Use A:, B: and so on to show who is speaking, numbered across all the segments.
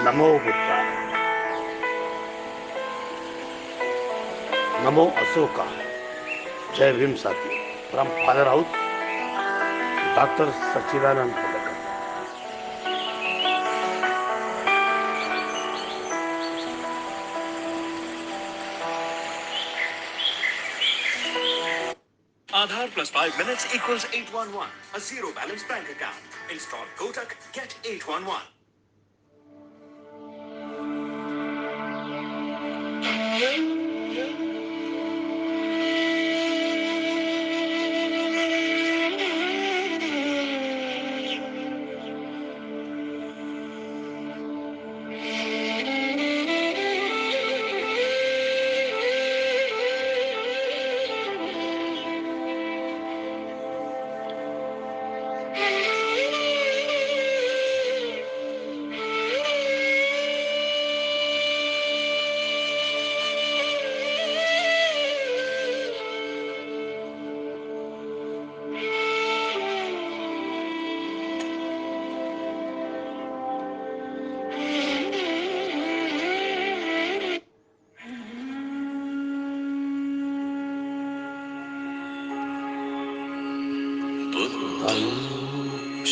A: नमो बुद्धाय, नमो अशोका। जय भीम साथी। From father house, doctor Sachchidanand Pulkar.
B: Aadhaar plus 5 minutes equals 811. A zero balance bank account. Install Kotak, get 811.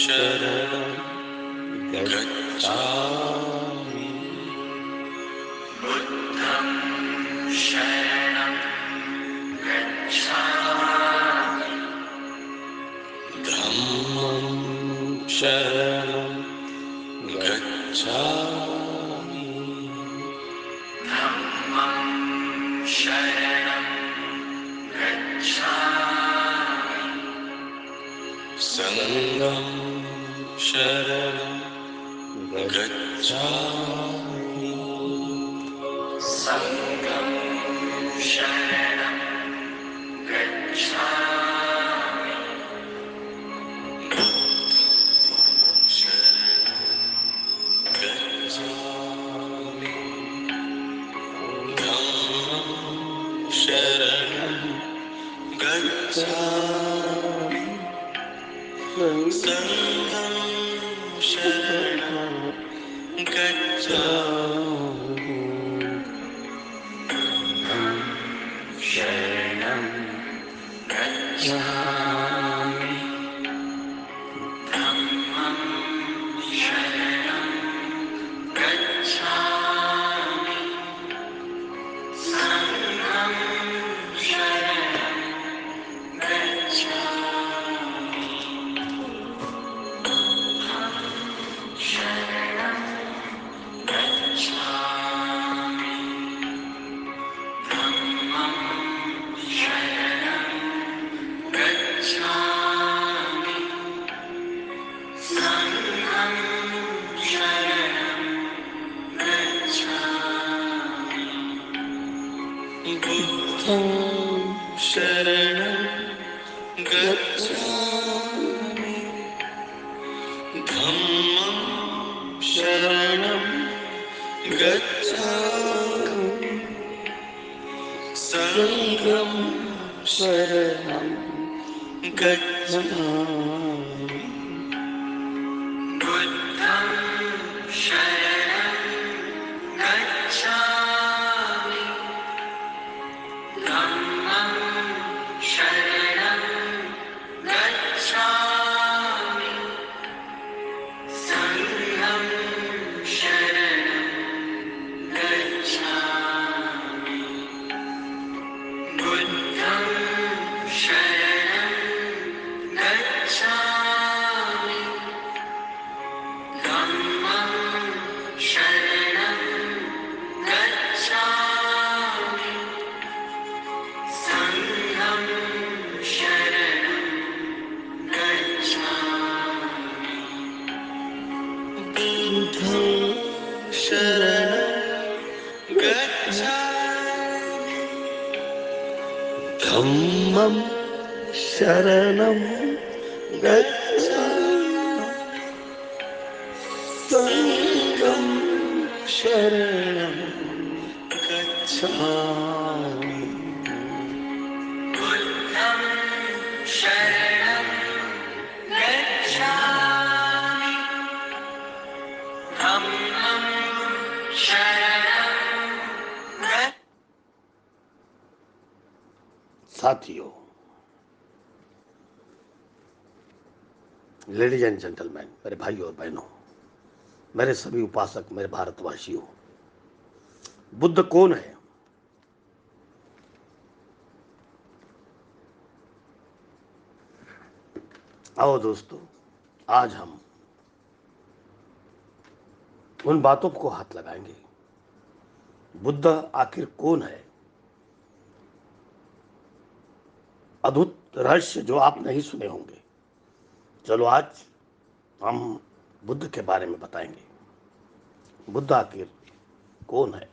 A: शरणं गच्छामि,
B: बुद्धं शरणं गच्छामि,
A: धम्मं शरणं गच्छामि,
B: धम्मं शरणं गच्छामि,
A: संघं शरणं गच्छामि,
B: संघं शरणं गच्छामि,
A: शरणं गच्छामि,
B: संघं शरणं गच्छामि, शरणं गच्छामि, धम्मं शरणं गच्छामि, संघं शरणं गच्छामि, शरणं गच्छामि, धम्मं शरणं गच्छामि, संघं शरणं गच्छामि,
A: बुद्धं शरणं गच्छामि, धम्मं शरणं गच्छामि, संघं शरणं गच्छामि,
B: बुद्धं शरणं गच्छामि, धम्मं शरणं गच्छामि, संघं शरणं गच्छामि, बुद्धं शरणं गच्छामि, धम्मं शरणं गच्छामि, संघं शरणं गच्छामि,
A: बुद्धं शरणं गच्छामि, धम्मं शरणं गच्छामि, संघं शरणं गच्छामि,
B: बुद्धं शरणं गच्छामि, धम्मं
A: साथियों, लेडीज एंड जेंटलमैन, मेरे भाई और बहनों, मेरे सभी उपासक, मेरे भारतवासियों, बुद्ध कौन है? आओ दोस्तों, आज हम उन बातों को हाथ लगाएंगे। बुद्ध आखिर कौन है? अद्भुत रहस्य जो आप नहीं सुने होंगे। चलो आज हम बुद्ध के बारे में बताएंगे। बुद्ध आखिर कौन है?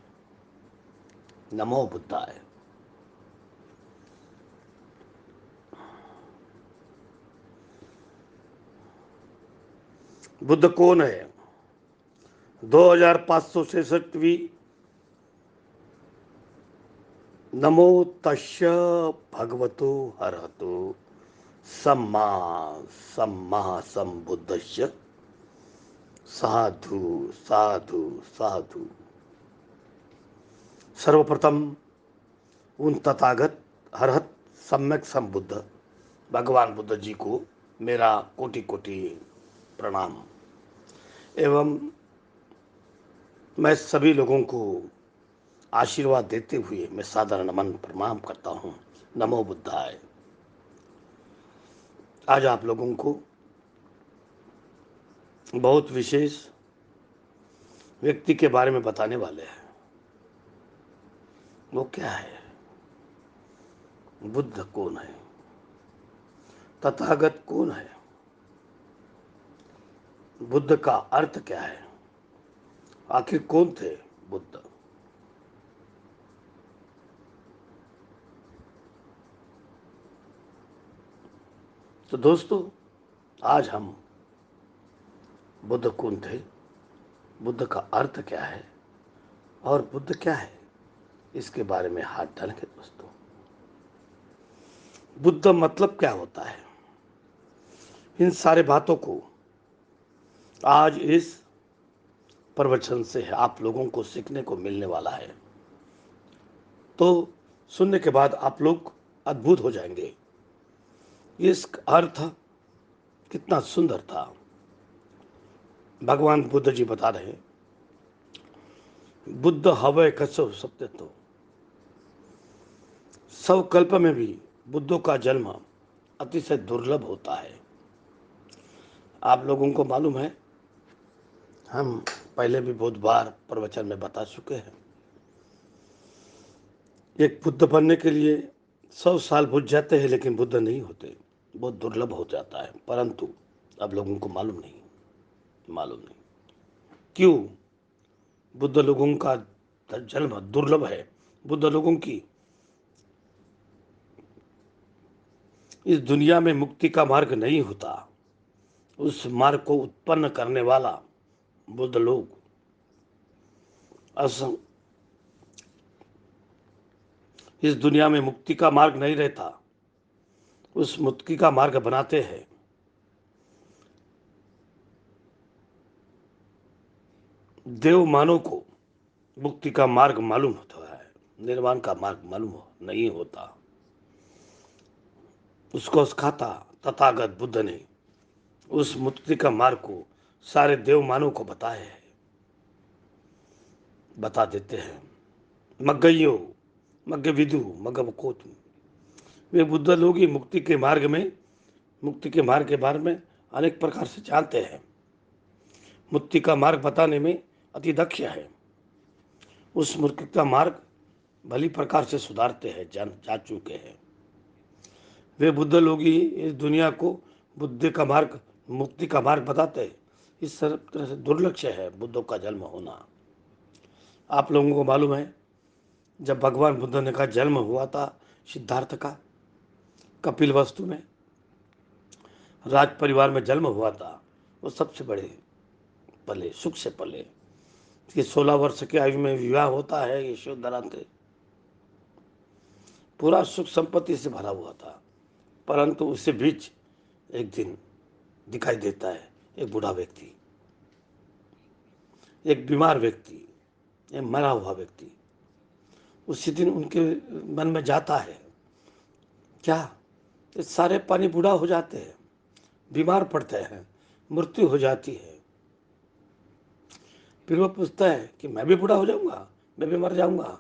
A: नमो बुद्धाय। बुद्ध कौन है? 2566वीं नमो तस्य भगवतो अरहतो सम्मा सम्मा संबुद्धस्य साधु साधु साधु। सर्वप्रथम उन तथागत हरहत सम्यक संबुद्ध भगवान बुद्ध जी को मेरा कोटि कोटि प्रणाम। एवं मैं सभी लोगों को आशीर्वाद देते हुए मैं सादर नमन प्रणाम करता हूँ। नमो बुद्धाय। आज आप लोगों को बहुत विशेष व्यक्ति के बारे में बताने वाले हैं। वो क्या है? बुद्ध कौन है? तथागत कौन है? बुद्ध का अर्थ क्या है? आखिर कौन थे बुद्ध? तो दोस्तों, आज हम बुद्ध कौन थे, बुद्ध का अर्थ क्या है और बुद्ध क्या है, इसके बारे में हाथ डालेंगे। दोस्तों, बुद्ध मतलब क्या होता है, इन सारे बातों को आज इस प्रवचन से आप लोगों को सीखने को मिलने वाला है। तो सुनने के बाद आप लोग अद्भुत हो जाएंगे। इस अर्थ कितना सुंदर था। भगवान बुद्ध जी बता रहे हैं, बुद्ध हवै कसो सत्य। तो सब कल्प में भी बुद्धों का जन्म अतिशय दुर्लभ होता है। आप लोगों को मालूम है, हम पहले भी बहुत बार प्रवचन में बता चुके हैं, एक बुद्ध बनने के लिए 100 साल बुझ जाते हैं, लेकिन बुद्ध नहीं होते, बहुत दुर्लभ हो जाता है। परंतु अब लोगों को मालूम नहीं क्यों बुद्ध लोगों का जन्म दुर्लभ है। बुद्ध लोगों की इस दुनिया में मुक्ति का मार्ग नहीं होता, उस मार्ग को उत्पन्न करने वाला बुद्ध लोग इस दुनिया में मुक्ति का मार्ग नहीं रहता, उस मुक्ति का मार्ग बनाते हैं। देव मानव को मुक्ति का मार्ग मालूम होता है, निर्वाण का मार्ग मालूम नहीं होता। उसको सिखाता तथागत बुद्ध ने उस मुक्ति का मार्ग को सारे देव मानव को बताया है, बता देते हैं। मग्गयो मग्ग विदु मग्ग कोतु, वे बुद्ध लोग ही मुक्ति के मार्ग के बारे में अनेक प्रकार से जानते हैं। मुक्ति का मार्ग बताने में अति दक्ष है। उस मुक्ति का मार्ग भली प्रकार से सुधारते हैं, जा चुके हैं। वे बुद्ध लोग ही इस दुनिया को बुद्धि का मार्ग, मुक्ति का मार्ग बताते हैं। इस तरह से दुर्लक्ष्य है बुद्धों का जन्म होना। आप लोगों को मालूम है, जब भगवान बुद्ध ने का जन्म हुआ था सिद्धार्थ का, कपिल वस्तु में राज परिवार में जन्म हुआ था। वो सबसे बड़े पले, सुख से पले। कि 16 वर्ष की आयु में विवाह होता है यशोधरा से, पूरा सुख संपत्ति से भरा हुआ था। परंतु उससे बीच एक दिन दिखाई देता है एक बूढ़ा व्यक्ति, एक बीमार व्यक्ति, ये मरा हुआ व्यक्ति उसी दिन उनके मन में जाता है क्या, ये सारे पानी बूढ़ा हो जाते हैं, बीमार पड़ते हैं, मृत्यु हो जाती है। फिर वो पूछता है कि मैं भी बूढ़ा हो जाऊंगा, मैं भी मर जाऊंगा।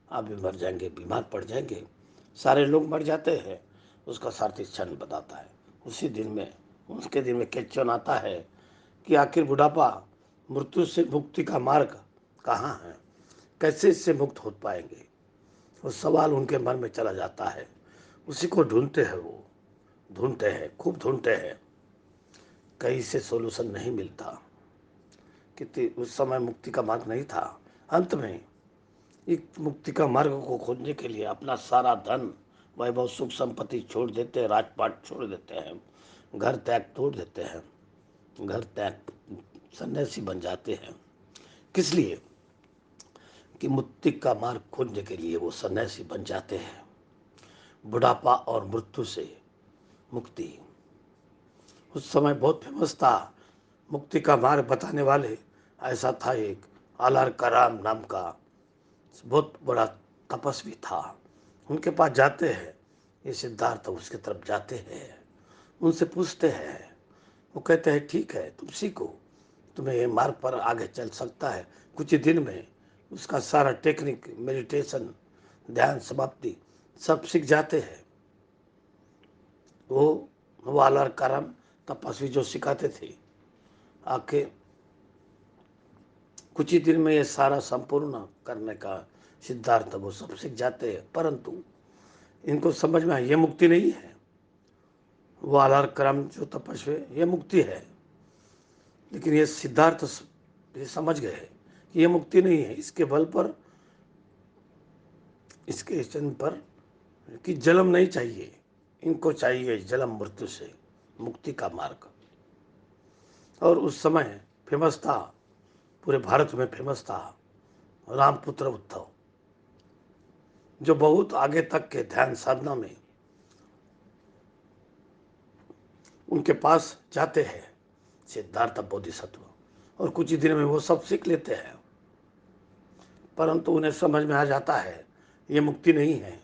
A: आप भी मर जाएंगे, बीमार पड़ जाएंगे, सारे लोग मर जाते हैं। उसका सारथी क्षण बताता है। उसी दिन में उसके दिन में क्वेश्चन आता है कि आखिर बुढ़ापा, मृत्यु से मुक्ति का मार्ग कहाँ है, कैसे इससे मुक्त हो पाएंगे। वो सवाल उनके मन में चला जाता है। उसी को ढूंढते हैं, वो ढूंढते हैं, खूब ढूंढते हैं, कहीं से सोल्यूशन नहीं मिलता। कि उस समय मुक्ति का मार्ग नहीं था। अंत में एक मुक्ति का मार्ग को खोजने के लिए अपना सारा धन, वैभव, सुख संपत्ति छोड़ देते हैं, राजपाट छोड़ देते हैं, घर त्याग तोड़ देते हैं, घर त्याग सन्यासी बन जाते हैं। किस लिए? कि मुक्ति का मार्ग खोजने के लिए वो सन्यासी बन जाते हैं। बुढ़ापा और मृत्यु से मुक्ति उस समय बहुत फेमस था। मुक्ति का मार्ग बताने वाले ऐसा था एक आलार कराम नाम का बहुत बड़ा तपस्वी था। उनके पास जाते हैं ये सिद्धार्थ, उसके तरफ जाते हैं, उनसे पूछते हैं। वो कहते हैं ठीक है, तुम सीखो, तुम्हें ये मार्ग पर आगे चल सकता है। कुछ ही दिन में उसका सारा टेक्निक, मेडिटेशन, ध्यान, समाप्ति सब सीख जाते हैं। वो आलार कराम तपस्वी जो सिखाते थे, आके कुछ ही दिन में ये सारा संपूर्ण करने का सिद्धार्थ वो सब सीख जाते हैं। परंतु इनको समझ में आया ये मुक्ति नहीं है। वो आलार क्रम जो तपस्वी, ये मुक्ति है। लेकिन ये सिद्धार्थ ये समझ गए कि ये मुक्ति नहीं है। इसके बल पर, इसके चिन्ह पर कि जन्म नहीं चाहिए, इनको चाहिए जन्म मृत्यु से मुक्ति का मार्ग। और उस समय फेमस था, पूरे भारत में फेमस था रामपुत्र उद्धव, जो बहुत आगे तक के ध्यान साधना में उनके पास जाते हैं सिद्धार्थ बोधिसत्व, और कुछ ही दिन में वो सब सीख लेते हैं। परंतु उन्हें समझ में आ जाता है ये मुक्ति नहीं है,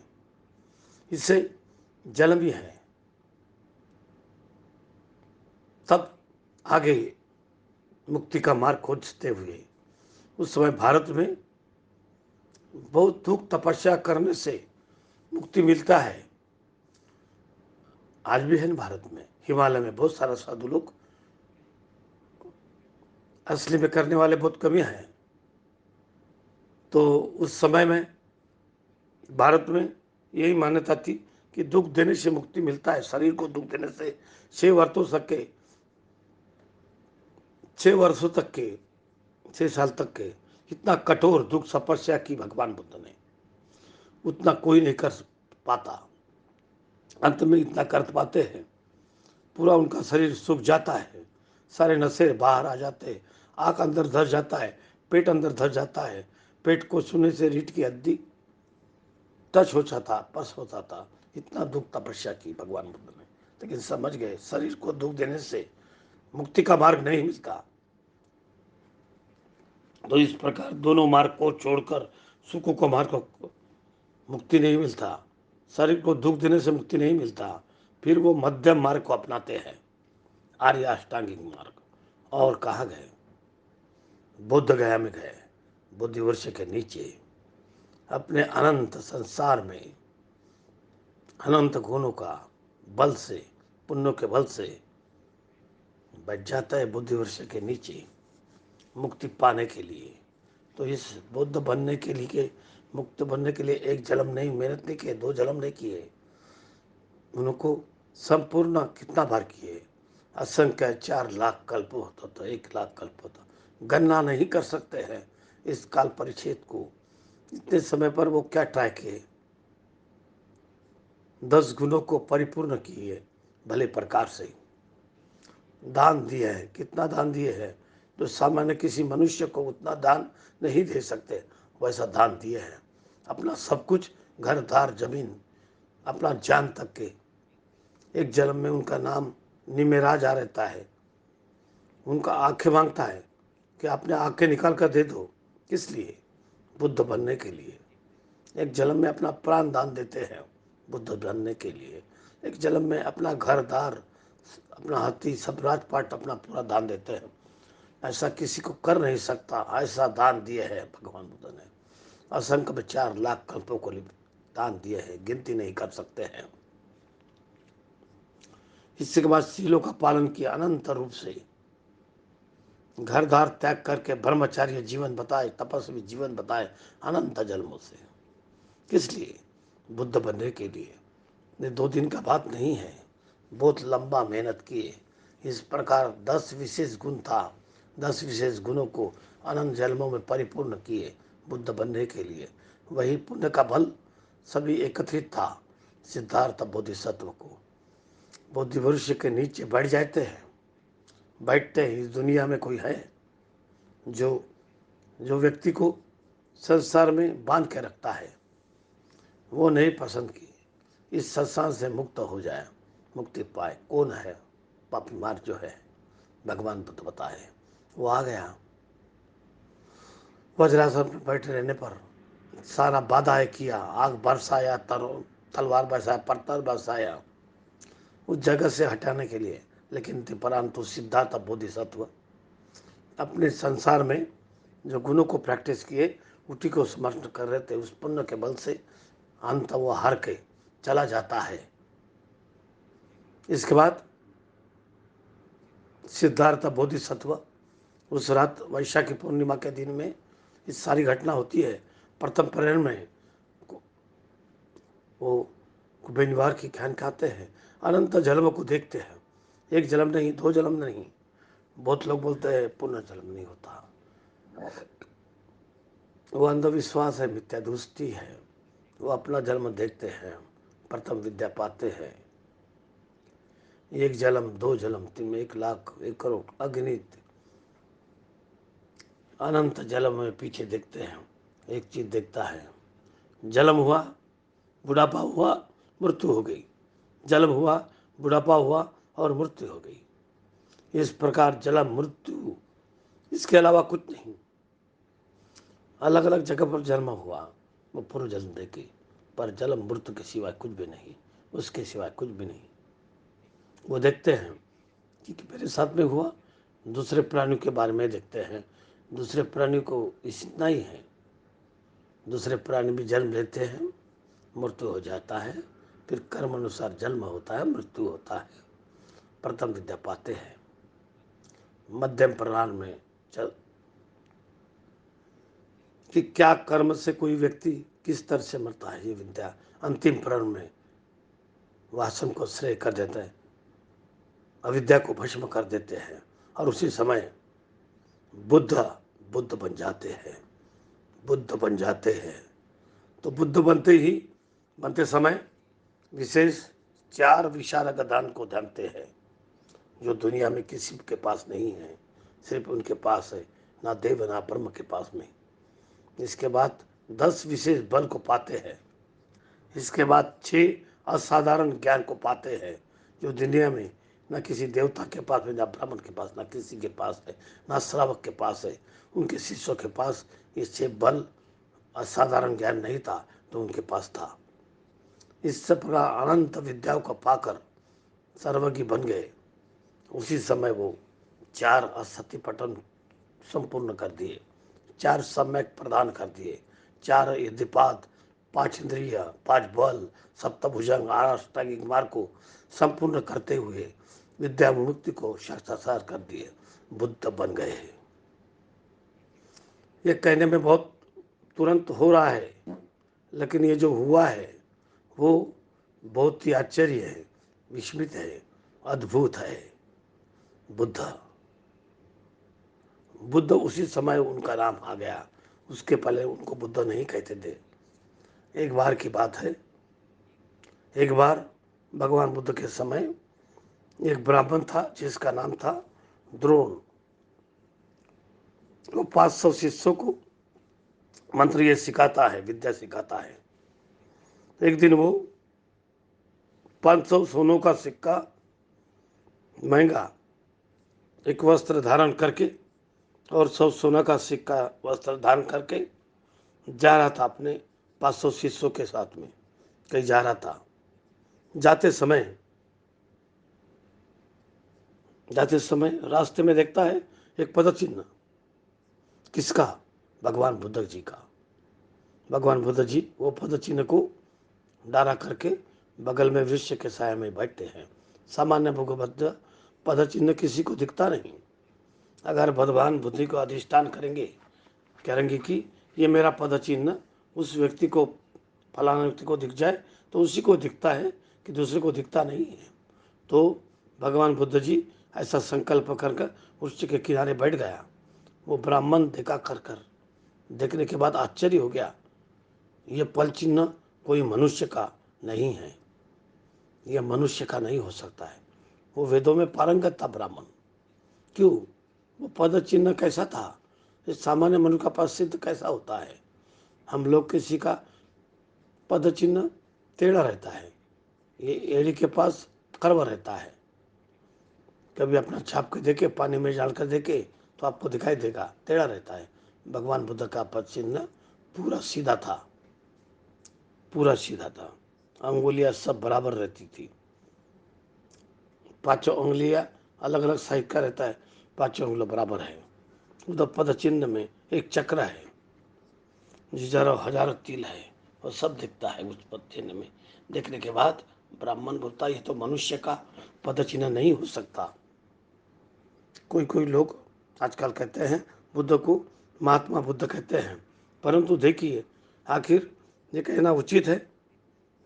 A: इससे जन्म भी है। तब आगे मुक्ति का मार्ग खोजते हुए उस समय भारत में बहुत दुख तपस्या करने से मुक्ति मिलता है। आज भी है ना, भारत में हिमालय में बहुत सारा साधु लोग, असली में करने वाले बहुत कमी हैं। तो उस समय में भारत में यही मान्यता थी कि दुख देने से मुक्ति मिलता है। शरीर को दुख देने से 6 वर्षों तक के 6 साल तक के इतना कठोर दुख तपस्या की भगवान बुद्ध ने, उतना कोई नहीं कर पाता। अंत में इतना कर पाते हैं, पूरा उनका शरीर सूख जाता है, सारे नशे बाहर आ जाते हैं, आँख अंदर धर जाता है, पेट अंदर धर जाता है। पेट को छूने से रीढ़ की हड्डी टच होता था, पस होता था। इतना दुख तपस्या की भगवान बुद्ध ने, लेकिन समझ गए शरीर को दुख देने से मुक्ति का मार्ग नहीं मिलता। तो इस प्रकार दोनों मार्ग को छोड़कर सुखों का मार्ग को मुक्ति नहीं मिलता, शरीर को दुख देने से मुक्ति नहीं मिलता। फिर वो मध्यम मार्ग को अपनाते हैं, आर्य अष्टांगिक मार्ग। और कहाँ गए? बुद्ध गया में गए, बुद्धि वर्ष के नीचे अपने अनंत संसार में अनंत गुणों का बल से, पुण्यों के बल से बैठ जाता है बुद्धि वर्ष के नीचे मुक्ति पाने के लिए। तो इस बुद्ध बनने के लिए, मुक्त बनने के लिए एक जन्म नहीं, मेहनत नहीं किए, 2 जन्म नहीं किए, उनको संपूर्ण कितना बार किए, असंख्य 4 लाख कल्प होता था, 1 लाख कल्प होता, गणना नहीं कर सकते हैं इस काल परिच्छेद को। इतने समय पर वो क्या ट्राई किए, 10 गुणों को परिपूर्ण किए भले प्रकार से। दान दिए हैं, कितना दान दिए हैं, तो सामान्य किसी मनुष्य को उतना दान नहीं दे सकते, वैसा दान दिए हैं। अपना सब कुछ, घर द्वार जमीन, अपना जान तक के। एक जन्म में उनका नाम निमेराज आ रहता है, उनका आंखें मांगता है कि आपने आंखें निकाल कर दे दो। किस लिए? बुद्ध बनने के लिए। एक जन्म में अपना प्राण दान देते हैं बुद्ध बनने के लिए। एक जन्म में अपना घर दार, अपना हाथी, सब राजपाट अपना पूरा दान देते हैं। ऐसा किसी को कर नहीं सकता, ऐसा दान दिए है भगवान बुद्ध ने। असंख्य में 4 लाख कल्पों को दान दिए हैं, गिनती नहीं कर सकते हैं। इसके बाद सीलों का पालन किया अनंत रूप से, घर दार त्याग करके ब्रह्मचार्य जीवन बताए, तपस्वी जीवन बताए अनंत जन्मों से। किस लिए? बुद्ध बनने के लिए। ये 2 दिन का बात नहीं है, बहुत लंबा मेहनत किए। इस प्रकार 10 विशेष गुण था, 10 विशेष गुणों को अनंत जन्मों में परिपूर्ण किए बुद्ध बनने के लिए। वही पुण्य का बल सभी एकत्रित था सिद्धार्थ बोधिसत्व को। बोधि वृक्ष के नीचे बैठ जाते हैं, बैठते ही इस दुनिया में कोई है जो जो व्यक्ति को संसार में बांध के रखता है, वो नहीं पसंद की इस संसार से मुक्त हो जाए, मुक्ति पाए। कौन है? पापी मार जो है, भगवान बुद्ध बताए। वो आ गया, वज्रासन में बैठे रहने पर सारा बाधाएं किया, आग बरसाया, तलवार बरसाया, पत्थर बरसाया उस जगह से हटाने के लिए। लेकिन परंतु सिद्धार्थ बोधिसत्व अपने संसार में जो गुणों को प्रैक्टिस किए, उसी को स्मरण कर रहे थे। उस पुण्य के बल से अंत वो हार के चला जाता है। इसके बाद सिद्धार्थ बोधिसत्व उस रात वैशाखी पूर्णिमा के दिन में इस सारी घटना होती है। प्रथम प्रहर में वो कुबेनिवार की ख्यान खाते हैं, अनंत जन्म को देखते हैं। एक जन्म नहीं, 2 जन्म नहीं। बहुत लोग बोलते हैं पुनर्जन्म नहीं होता, वो अंधविश्वास है, मिथ्या दृष्टि है। वो अपना जन्म देखते हैं, प्रथम विद्या पाते हैं। 1 जन्म, 2 जन्म, 3, 1 लाख, 1 करोड़, अगणित अनंत जन्म में पीछे देखते हैं। एक चीज देखता है, जन्म हुआ, बुढ़ापा हुआ, मृत्यु हो गई। जन्म हुआ, बुढ़ापा हुआ और मृत्यु हो गई। इस प्रकार जन्म मृत्यु, इसके अलावा कुछ नहीं। अलग अलग जगह पर जन्म हुआ, वो पूर्व जन्म देके, पर जन्म मृत्यु के सिवाय कुछ भी नहीं, उसके सिवाय कुछ भी नहीं। वो देखते हैं कि मेरे साथ में हुआ, दूसरे प्राणियों के बारे में देखते हैं। दूसरे प्राणी को इतना ही है, दूसरे प्राणी भी जन्म लेते हैं, मृत्यु हो जाता है, फिर कर्म अनुसार जन्म होता है, मृत्यु होता है। प्रथम विद्या पाते हैं, मध्यम प्रणाम में चल कि क्या कर्म से कोई व्यक्ति किस तरह से मरता है, ये विद्या अंतिम प्रण में वासन को श्रेय कर देते हैं, अविद्या को भस्म कर देते हैं और उसी समय बुद्ध बुद्ध बन जाते हैं, बुद्ध बन जाते हैं। तो बुद्ध बनते समय विशेष 4 विशारद दान को जानते हैं, जो दुनिया में किसी के पास नहीं है, सिर्फ उनके पास है, ना देव ना ब्रह्म के पास में। इसके बाद 10 विशेष बल को पाते हैं। इसके बाद 6 असाधारण ज्ञान को पाते हैं, जो दुनिया में न किसी देवता के पास है, न ब्राह्मण के पास, न किसी के पास है, न श्रावक के पास है। उनके शिष्यों के पास ये 6 बल असाधारण ज्ञान नहीं था, तो उनके पास था। इस सब प्रकार अनंत विद्याओं को पाकर सर्वज्ञ बन गए। उसी समय वो 4 असत्य पठन संपूर्ण कर दिए, 4 सम्यक प्रदान कर दिए, 4 इर्दिपाद, 5 इंद्रिय, 5 बल, सप्तभुजंग, 8 अष्टांगिक मार्ग को संपूर्ण करते हुए विद्या मुक्ति को साक्षात्कार कर दिए, बुद्ध बन गए। ये कहने में बहुत तुरंत हो रहा है, लेकिन ये जो हुआ है वो बहुत ही आश्चर्य है, विस्मित है, अद्भुत है। बुद्ध बुद्ध उसी समय उनका नाम आ गया, उसके पहले उनको बुद्ध नहीं कहते थे। एक बार की बात है, एक बार भगवान बुद्ध के समय एक ब्राह्मण था जिसका नाम था द्रोण। वो 500 शिष्यों को मंत्र ये सिखाता है, विद्या सिखाता है। एक दिन वो 500 सोनों का सिक्का महंगा एक वस्त्र धारण करके और 100 सोना का सिक्का वस्त्र धारण करके जा रहा था अपने 500 शिष्यों के साथ में, कहीं जा रहा था। जाते समय रास्ते में देखता है एक पद चिन्ह। किसका? भगवान बुद्ध जी का। भगवान बुद्ध जी वो पद चिन्ह को डारा करके बगल में वृक्ष के साया में बैठते हैं। सामान्य भगवत पद चिन्ह किसी को दिखता नहीं। अगर भगवान बुद्धि को अधिष्ठान करेंगे कि ये मेरा पद चिन्ह उस व्यक्ति को, फलाना व्यक्ति को दिख जाए तो उसी को दिखता है कि दूसरे को दिखता नहीं है। तो भगवान बुद्ध जी ऐसा संकल्प कर वृक्ष के किनारे बैठ गया। वो ब्राह्मण देखने के बाद आश्चर्य हो गया। ये पल चिन्ह कोई मनुष्य का नहीं है, यह मनुष्य का नहीं हो सकता है। वो वेदों में पारंगत था ब्राह्मण। क्यों? वो पद चिन्ह कैसा था? इस सामान्य मनुष्य का पास सिद्ध कैसा होता है? हम लोग किसी का पद चिन्ह टेढ़ा रहता है, ये एड़ी के पास कर्व रहता है। कभी अपना छाप के देखे, पानी में डालकर देखे तो आपको दिखाई देगा टेढ़ा रहता है। भगवान बुद्ध का पद चिन्ह पूरा सीधा था, पूरा सीधा था। अंगुलियां सब बराबर रहती थी। पांचों उंगलियां अलग अलग साइज का रहता है, पांचों उंगलियां बराबर है। उधर पद चिन्ह में एक चक्र है, हजारों हजारों तिल है, और सब दिखता है उस पद चिन्ह में। देखने के बाद ब्राह्मण बोलता है ये तो मनुष्य का पद चिन्ह नहीं हो सकता। कोई कोई लोग आजकल कहते हैं बुद्ध को महात्मा बुद्ध कहते हैं, परंतु देखिए आखिर ये कहना उचित है?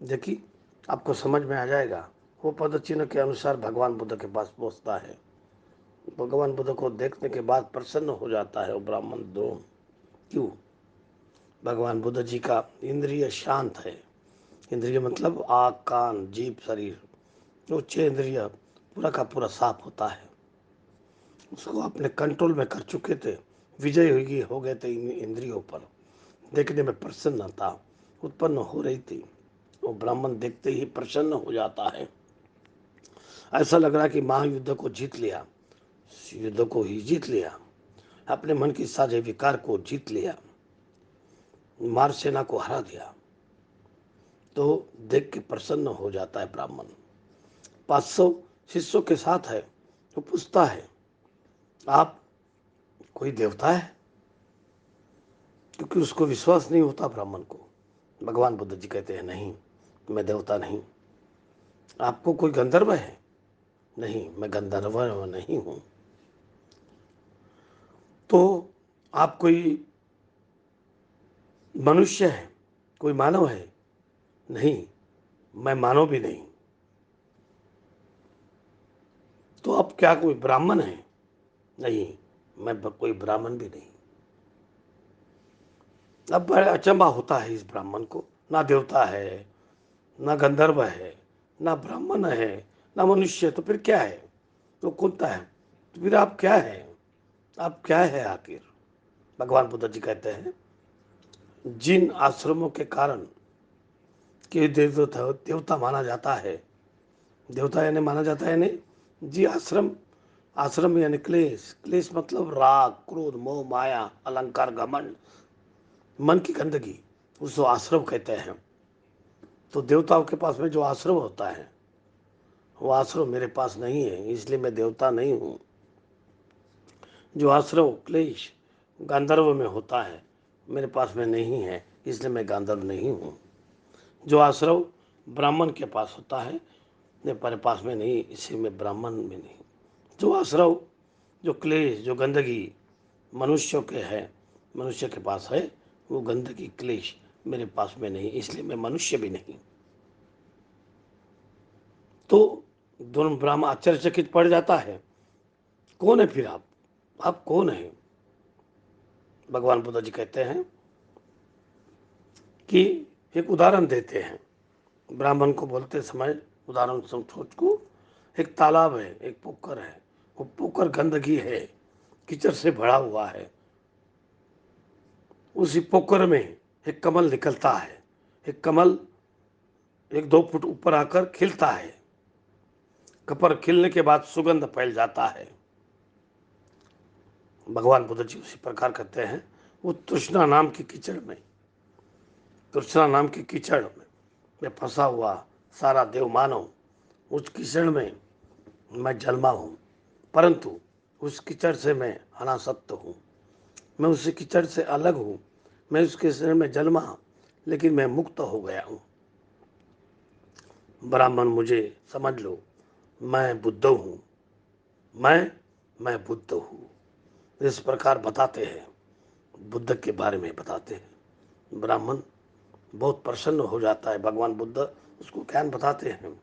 A: देखिए आपको समझ में आ जाएगा। वो पद चिन्ह के अनुसार भगवान बुद्ध के पास पहुंचता है। भगवान बुद्ध को देखने के बाद प्रसन्न हो जाता है वो ब्राह्मण द्रोण। क्यों? भगवान बुद्ध जी का इंद्रिय शांत है। इंद्रिय मतलब आँख, कान, जीभ, शरीर, वो छह इंद्रिय पूरा का पूरा साफ होता है। उसको अपने कंट्रोल में कर चुके थे, विजय हो गए थे इन इंद्रियों पर। देखने में प्रसन्नता उत्पन्न हो रही थी। वो ब्राह्मण देखते ही प्रसन्न हो जाता है। ऐसा लग रहा कि महायुद्ध को जीत लिया, युद्ध को ही जीत लिया, अपने मन की सारे विकार को जीत लिया, मार सेना को हरा दिया। तो देख के प्रसन्न हो जाता है ब्राह्मण। 500 शिष्यों के साथ है। तो पूछता है आप कोई देवता है? क्योंकि उसको विश्वास नहीं होता ब्राह्मण को। भगवान बुद्ध जी कहते हैं नहीं, मैं देवता नहीं। आपको कोई गंधर्व है? नहीं, मैं गंधर्व नहीं हूं। तो आप कोई मनुष्य है, कोई मानव है? नहीं, मैं मानव भी नहीं। तो आप क्या कोई ब्राह्मण है? नहीं, मैं कोई ब्राह्मण भी नहीं। अब बड़ा अचंभा होता है इस ब्राह्मण को। ना देवता है, ना गंधर्व है, ना ब्राह्मण है, ना मनुष्य, तो फिर क्या है? तो कौनता है? तो फिर आप क्या है? आप क्या है आखिर? भगवान बुद्ध जी कहते हैं जिन आश्रमों के कारण के देवता माना जाता है, देवता यानी माना जाता है नहीं जी, आश्रम, आश्रम यानी क्लेश, क्लेश मतलब राग, क्रोध, मोह, माया, अलंकार, घमंड, मन की गंदगी, उसको आश्रम कहते हैं। तो देवताओं के पास में जो आश्रम होता है वो आश्रम मेरे पास नहीं है, इसलिए मैं देवता नहीं हूँ। जो आश्रम क्लेश गांधर्व में होता है मेरे पास में नहीं है, इसलिए मैं गांधर्व नहीं हूँ। जो आश्रम ब्राह्मण के पास होता है मेरे पास में नहीं, इसलिए मैं ब्राह्मण में नहीं। जो आश्रम, जो क्लेश, जो गंदगी मनुष्यों के है, मनुष्य के पास है, वो गंदगी क्लेश मेरे पास में नहीं, इसलिए मैं मनुष्य भी नहीं। तो दोनों ब्राह्मण आश्चर्यचकित पड़ जाता है। कौन है फिर आप कौन है? भगवान बुद्ध जी कहते हैं कि एक उदाहरण देते हैं। ब्राह्मण को बोलते समय उदाहरण सोच को, एक तालाब है, एक पोखर है, वो पोखर गंदगी है, कीचड़ से भरा हुआ है। उसी पोखर में एक कमल निकलता है। एक कमल 1-2 फुट ऊपर आकर खिलता है। कपर खिलने के बाद सुगंध फैल जाता है। भगवान बुद्ध जी उसी प्रकार कहते हैं वो तृष्णा नाम की कीचड़ में तृष्णा नाम की कीचड़ में फंसा हुआ सारा देव मानव, उस कीचड़ में मैं जन्मा हूँ, परंतु उस कीचड़ से मैं अनासक्त हूँ। मैं उस कीचड़ से अलग हूँ। मैं उस कीचड़ में जन्मा, लेकिन मैं मुक्त हो गया हूँ। ब्राह्मण मुझे समझ लो, मैं बुद्ध हूँ। मैं बुद्ध हूँ। इस प्रकार बताते हैं, बुद्ध के बारे में बताते हैं। ब्राह्मण बहुत प्रसन्न हो जाता है। भगवान बुद्ध उसको ज्ञान बताते हैं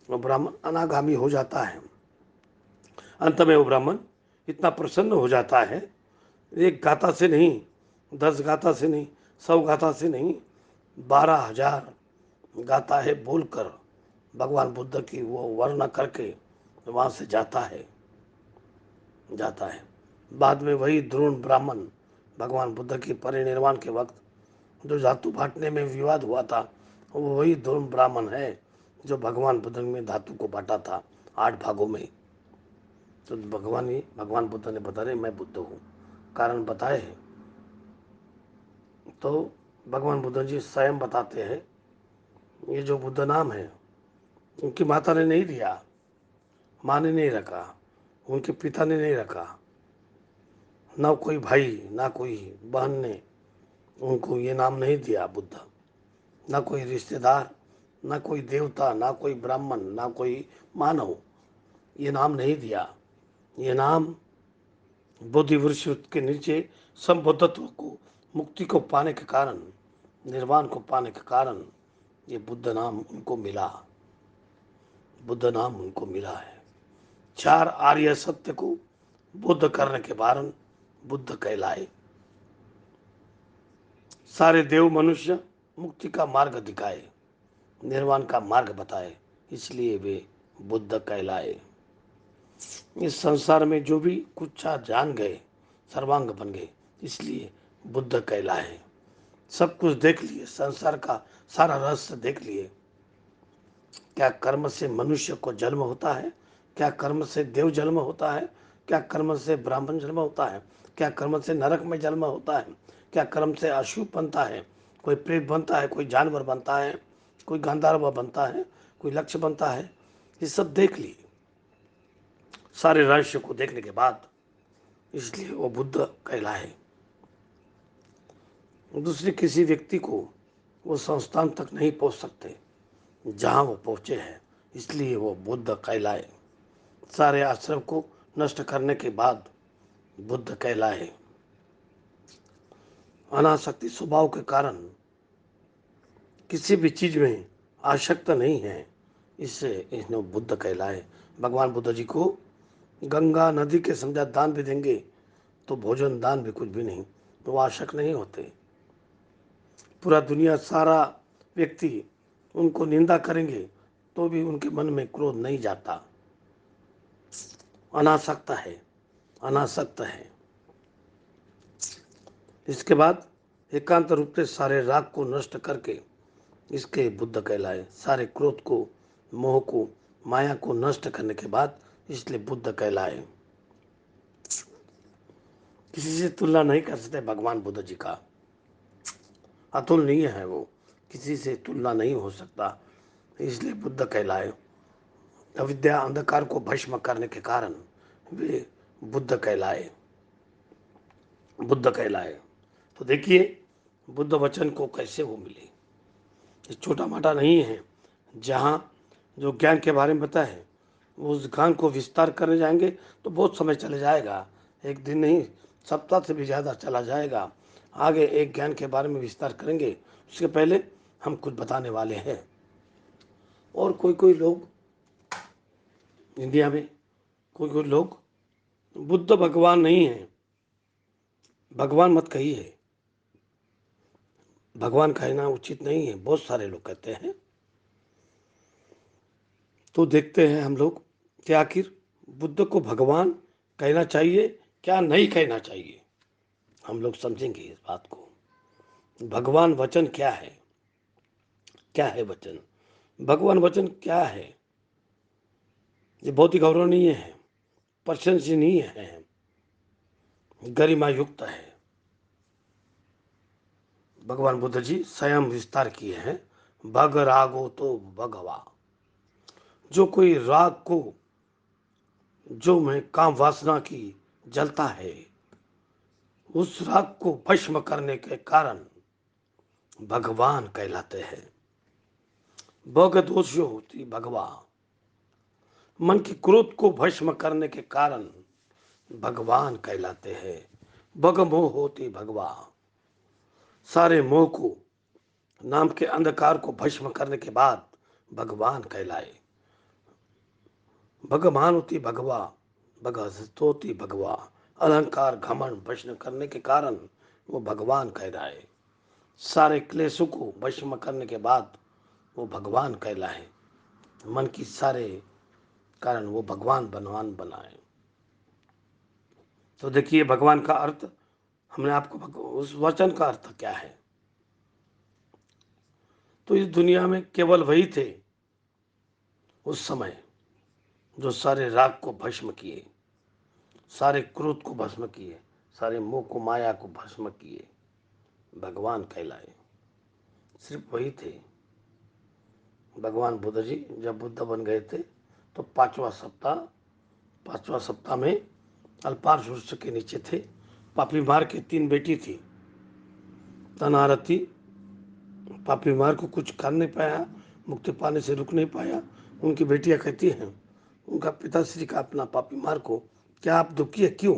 A: और ब्राह्मण अनागामी हो जाता है। अंत में वो ब्राह्मण इतना प्रसन्न हो जाता है, एक गाथा से नहीं, 10 गाथा से नहीं, 100 गाथा से नहीं, 12,000 गाथा है बोलकर भगवान बुद्ध की वो वर्णना करके वहाँ से जाता है। बाद में वही द्रोण ब्राह्मण भगवान बुद्ध की परिनिर्वाण के वक्त जो धातु बांटने में विवाद हुआ था, वो वही द्रोण ब्राह्मण है जो भगवान बुद्ध ने धातु को बांटा था 8 भागों में। तो भगवान बुद्ध ने बता रहे मैं बुद्ध हूँ, कारण बताए हैं। तो भगवान बुद्ध जी स्वयं बताते हैं, ये जो बुद्ध नाम है उनकी माता ने नहीं दिया, माँ ने नहीं रखा, उनके पिता ने नहीं रखा, ना कोई भाई ना कोई बहन ने उनको ये नाम नहीं दिया बुद्ध, ना कोई रिश्तेदार, ना कोई देवता, ना कोई ब्राह्मण, ना कोई मानव ये नाम नहीं दिया। ये नाम बोधि वृक्ष के नीचे संबुद्धत्व को, मुक्ति को पाने के कारण, निर्वाण को पाने के कारण ये बुद्ध नाम उनको मिला। बुद्ध नाम उनको मिला है। 4 आर्य सत्य को बुद्ध करने के कारण बुद्ध कहलाए। सारे देव मनुष्य मुक्ति का मार्ग दिखाए, निर्वाण का मार्ग बताए, इसलिए वे बुद्ध कहलाए। इस संसार में जो भी कुछ जान गए सर्वांग बन गए, इसलिए बुद्ध कहलाए। सब कुछ देख लिए, संसार का सारा रहस्य देख लिए। क्या कर्म से मनुष्य को जन्म होता है? क्या कर्म से देव जन्म होता है? क्या कर्म से ब्राह्मण जन्म होता है? क्या कर्म से नरक में जन्म होता है? क्या कर्म से अशुभ बनता है? कोई प्रेत बनता है, कोई जानवर बनता है, कोई गांधार बनता है, कोई लक्ष्य बनता है। ये सब देख लिए सारे रहस्य को देखने के बाद, इसलिए वो बुद्ध कहलाए। दूसरे किसी व्यक्ति को वो संस्थान तक नहीं पहुंच सकते जहां वो पहुंचे हैं, इसलिए वो बुद्ध कहलाए। सारे आश्रम को नष्ट करने के बाद बुद्ध कहलाए। अनासक्ति स्वभाव के कारण किसी भी चीज में आसक्त नहीं है, इससे इसने बुद्ध कहलाए। भगवान बुद्ध जी को गंगा नदी के समझा दान भी देंगे तो भोजन दान भी कुछ भी नहीं, तो वो आसक्त नहीं होते। पूरा दुनिया सारा व्यक्ति उनको निंदा करेंगे तो भी उनके मन में क्रोध नहीं जाता। अनासक्त है, अनासक्त है। इसके बाद एकांत रूप से सारे राग को नष्ट करके इसके बुद्ध कहलाए। सारे क्रोध को, मोह को, माया को नष्ट करने के बाद इसलिए बुद्ध कहलाए। किसी से तुलना नहीं कर सकते भगवान बुद्ध जी का, अतुलनीय है वो, किसी से तुलना नहीं हो सकता, इसलिए बुद्ध कहलाए। अविद्या अंधकार को भस्म करने के कारण वे बुद्ध कहलाए। बुद्ध कहलाए। तो देखिए बुद्ध वचन को कैसे वो मिले, ये छोटा मोटा नहीं है। जहाँ जो ज्ञान के बारे में पता है, वो उस ज्ञान को विस्तार करने जाएंगे तो बहुत समय चले जाएगा, एक दिन नहीं, सप्ताह से भी ज़्यादा चला जाएगा। आगे एक ज्ञान के बारे में विस्तार करेंगे, उसके पहले हम कुछ बताने वाले हैं। और कोई कोई लोग इंडिया में, कोई कोई लोग बुद्ध भगवान नहीं है, भगवान मत कहिए, भगवान कहना उचित नहीं है, बहुत सारे लोग कहते हैं। तो देखते हैं हम लोग कि आखिर बुद्ध को भगवान कहना चाहिए क्या नहीं कहना चाहिए, हम लोग समझेंगे इस बात को। भगवान वचन क्या है, क्या है वचन, भगवान वचन क्या है? ये बहुत ही गौरवनीय है, प्रशंसनीय है, गरिमा युक्त है। भगवान बुद्ध जी स्वयं विस्तार किए हैं। भग रागो तो भगवा। जो कोई राग को, जो में काम वासना की जलता है, उस राग को भस्म करने के कारण भगवान कहलाते हैं। भग दोषो होती भगवा। मन की क्रोध को भस्म करने के कारण भगवान कहलाते हैं। भग मोह होती भगवा। सारे मोह को, नाम के अंधकार को भस्म करने के बाद भगवान कहलाए। भगवान होती भगवा। भगवती भगवा। अलंकार घमंड भस्म करने के कारण वो भगवान कहलाए। सारे क्लेशों को भस्म करने के बाद वो भगवान कहलाए। मन की सारे कारण वो भगवान बनवान बनाए। तो देखिए भगवान का अर्थ, हमने आपको उस वचन का अर्थ क्या है। तो इस दुनिया में केवल वही थे उस समय जो सारे राग को भस्म किए, सारे क्रोध को भस्म किए, सारे मोह को माया को भस्म किए, भगवान कहलाए। सिर्फ वही थे। भगवान बुद्ध जी जब बुद्ध बन गए थे तो पांचवा सप्ताह में अल्पार वृक्ष के नीचे थे। पापी मार की 3 बेटी थी। तनारती पापी मार को कुछ कर नहीं पाया, मुक्ति पाने से रुक नहीं पाया। उनकी बेटियां कहती हैं उनका पिताश्री का अपना पापी मार को, क्या आप दुखी है क्यों।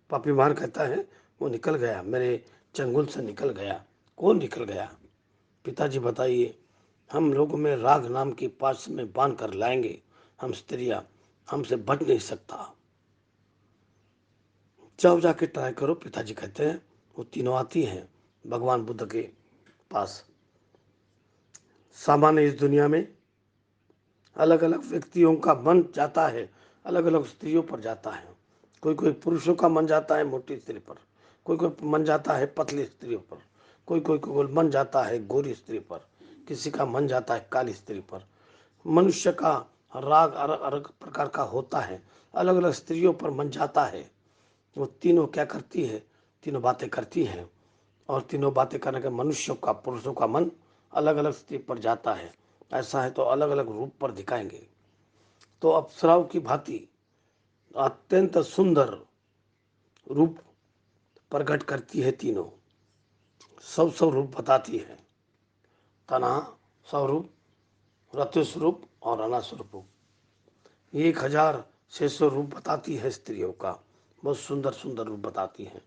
A: पापी मार कहता है वो निकल गया, मेरे चंगुल से निकल गया। कौन निकल गया? पिताजी बताइए। हम लोगों में राग नाम की पास में बांध कर लाएंगे, हम स्त्रियां, हमसे बच नहीं सकता। जाओ जाके ट्राई करो। पिताजी कहते हैं। वो तीनों आती हैं भगवान बुद्ध के पास। सामान्य इस दुनिया में अलग अलग व्यक्तियों का मन जाता है, अलग अलग स्त्रियों पर जाता है। कोई कोई पुरुषों का मन जाता है मोटी स्त्री पर, कोई कोई मन जाता है पतली स्त्रियों पर, कोई मन जाता है गोरी स्त्री पर, किसी का मन जाता है काली स्त्री पर। मनुष्य का राग अलग अलग प्रकार का होता है, अलग अलग स्त्रियों पर मन जाता है। वो तीनों क्या करती है? तीनों बातें करती हैं, और तीनों बातें करने के मनुष्यों का, पुरुषों का मन अलग अलग स्त्री पर जाता है। ऐसा है तो अलग अलग रूप पर दिखाएंगे। तो अप्सराओं की भांति अत्यंत सुंदर रूप प्रकट करती है तीनों। सब रूप बताती है। तना स्वरूप, रत्न स्वरूप और अना स्वरूप। 1600 रूप बताती है स्त्रियों का। बहुत सुंदर सुंदर रूप बताती हैं।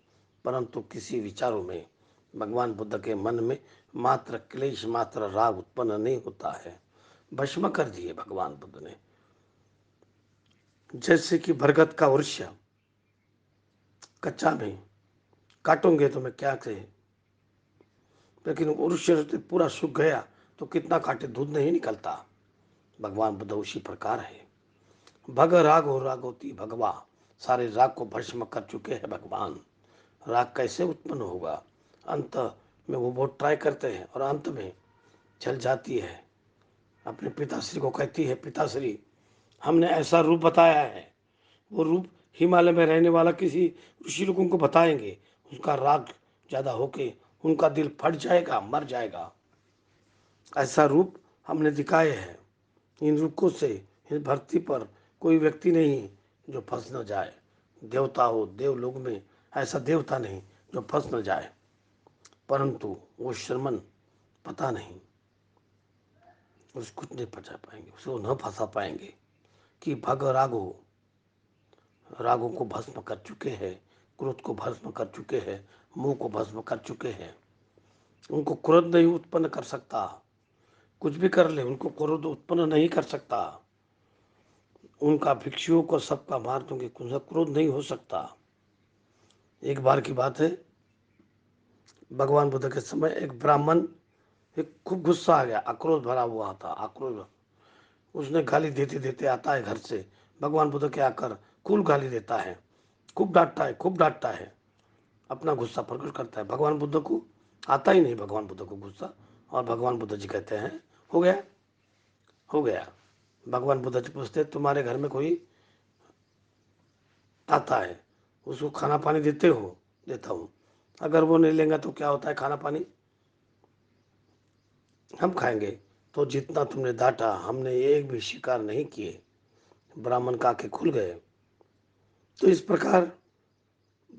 A: परंतु किसी विचारों में भगवान बुद्ध के मन में मात्र क्लेश, मात्र राग उत्पन्न नहीं होता है। भस्म कर दिए भगवान बुद्ध ने। जैसे कि बरगद का वृक्ष कच्चा में काटोगे तो मैं क्या कहे, लेकिन वृक्ष पूरा सूख गया तो कितना काटे, दूध नहीं निकलता। भगवान बुद्ध उसी प्रकार है। भग राग हो राग होती भगवा। सारे राग को भस्म कर चुके हैं भगवान। राग कैसे उत्पन्न होगा? अंत में वो बहुत ट्राई करते हैं और अंत में चल जाती है। अपने पिताश्री को कहती है, पिताश्री हमने ऐसा रूप बताया है, वो रूप हिमालय में रहने वाला किसी ऋषि लोगों को बताएंगे, उसका राग ज़्यादा होके उनका दिल फट जाएगा, मर जाएगा। ऐसा रूप हमने दिखाए हैं। इन रूपों से इस धरती पर कोई व्यक्ति नहीं जो फंस न जाए। देवता हो, देवलोक में ऐसा देवता नहीं जो फंस न जाए। परंतु वो श्रमण पता नहीं, उसको नहीं पचा पाएंगे, उसको न फंसा पाएंगे कि भग रागों को भस्म कर चुके हैं, क्रोध को भस्म कर चुके हैं, मुंह को भस्म कर चुके हैं। उनको क्रोध नहीं उत्पन्न कर सकता। कुछ भी कर ले उनको क्रोध उत्पन्न नहीं कर सकता। उनका भिक्षुओं को सबका मार दूंगी, क्रोध नहीं हो सकता। एक बार की बात है, भगवान बुद्ध के समय एक ब्राह्मण, एक खूब गुस्सा आ गया, आक्रोश भरा हुआ था, आक्रोश। उसने गाली देते देते आता है घर से, भगवान बुद्ध के आकर खूब गाली देता है, खूब डांटता है, खूब डांटता है, अपना गुस्सा प्रकट करता है। भगवान बुद्ध को आता ही नहीं, भगवान बुद्ध को गुस्सा। और भगवान बुद्ध जी कहते हैं हो गया, हो गया। भगवान बुद्ध जी पूछते तुम्हारे घर में कोई आता है, उसको खाना पानी देते हो? देता हूँ। अगर वो नहीं लेगा तो क्या होता है खाना पानी? हम खाएंगे। तो जितना तुमने डांटा हमने एक भी स्वीकार नहीं किए। ब्राह्मण का आंखें खुल गए। तो इस प्रकार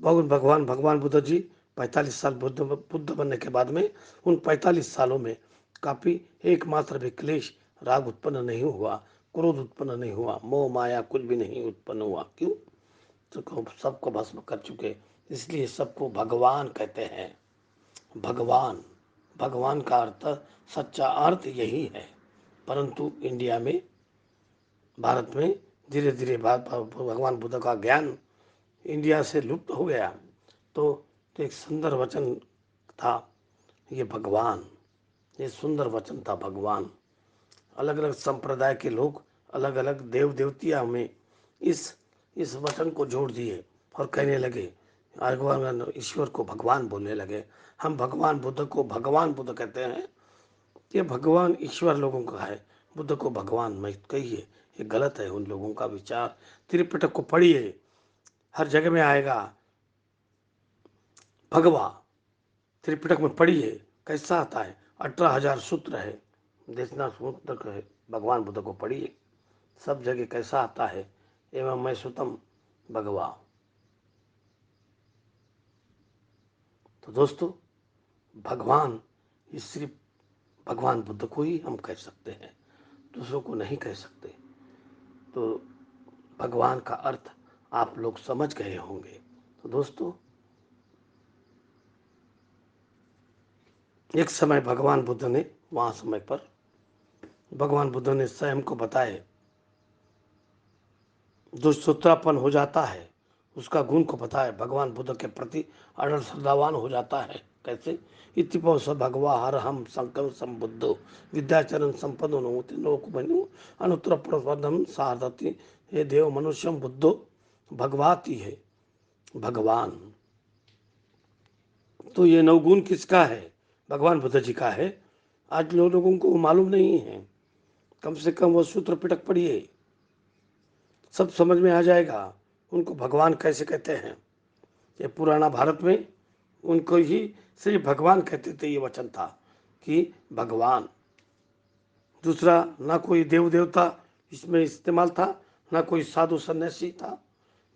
A: भगवान भगवान बुद्ध जी 45 साल बुद्ध बुद्ध बनने के बाद में उन 45 सालों में काफी एकमात्र भी क्लेश राग उत्पन्न नहीं हुआ, क्रोध उत्पन्न नहीं हुआ, मोह माया कुछ भी नहीं उत्पन्न हुआ। क्यों? तो सबको भस्म कर चुके, इसलिए सबको भगवान कहते हैं। भगवान, भगवान का अर्थ, सच्चा अर्थ यही है। परंतु इंडिया में, भारत में धीरे धीरे भगवान बुद्ध का ज्ञान इंडिया से लुप्त हो गया। तो एक सुंदर वचन था ये भगवान, ये सुंदर वचन था भगवान। अलग अलग संप्रदाय के लोग अलग अलग देव देवतियों में इस वचन को जोड़ दिए और कहने लगे, भगवान ईश्वर को भगवान बोलने लगे। हम भगवान बुद्ध को भगवान बुद्ध कहते हैं। ये भगवान ईश्वर लोगों का है, बुद्ध को भगवान मत कहिए, ये गलत है उन लोगों का विचार। त्रिपिटक को पढ़िए, हर जगह में आएगा भगवा। त्रिपिटक में पढ़िए कैसा आता है, 18,000 सूत्र है, देखना सूत्र है। भगवान बुद्ध को पढ़िए, सब जगह कैसा आता है, एवं मैं सुतम भगवा। तो दोस्तों, भगवान ये सिर्फ भगवान बुद्ध को ही हम कह सकते हैं, दूसरों को नहीं कह सकते। तो भगवान का अर्थ आप लोग समझ गए होंगे। तो दोस्तों, एक समय भगवान बुद्ध ने, वहाँ समय पर भगवान बुद्ध ने स्वयं को बताए, जो सूत्रापन हो जाता है उसका गुण को बताए, भगवान बुद्ध के प्रति अड़ल श्रद्धावान हो जाता है। कैसे? इतिपो स भगवा हर हम संकल्प संबुद्धो विद्याचरण संपन्नो नोति लोक बनु अनुत्तर प्रपदम सारथि हे देव मनुष्यम बुद्धो भगवाती है, भगवान। तो ये नवगुण किसका है? भगवान बुद्ध जी का है। आज लोगों को मालूम नहीं है, कम से कम वो सूत्र पिटक पढ़िए, सब समझ में आ जाएगा उनको भगवान कैसे कहते हैं। ये पुराना भारत में उनको ही सिर्फ भगवान कहते थे, ये वचन था कि भगवान। दूसरा ना कोई देव देवता इसमें इस्तेमाल था, ना कोई साधु सन्यासी था।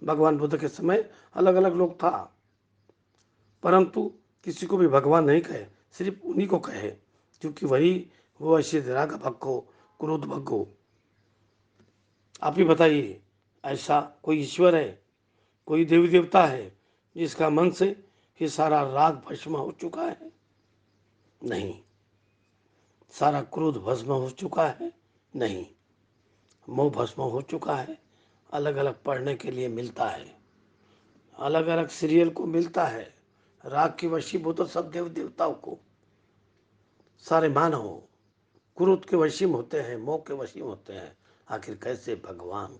A: भगवान बुद्ध के समय अलग अलग लोग था, परंतु किसी को भी भगवान नहीं कहे, सिर्फ उन्हीं को कहे, क्योंकि वही वो ऐसे राग भक्को क्रोध भक्को। आप ही बताइए, ऐसा कोई ईश्वर है, कोई देवी देवता है जिसका मन से ये सारा राग भस्म हो चुका है? नहीं। सारा क्रोध भस्म हो चुका है? नहीं। मोह भस्म हो चुका है? अलग अलग पढ़ने के लिए मिलता है, अलग अलग सीरियल को मिलता है। राग की वशीभूत तो सब देव देवताओं को, सारे मानव क्रोध के वशीम होते हैं, मोह के वशीम होते हैं, आखिर कैसे भगवान?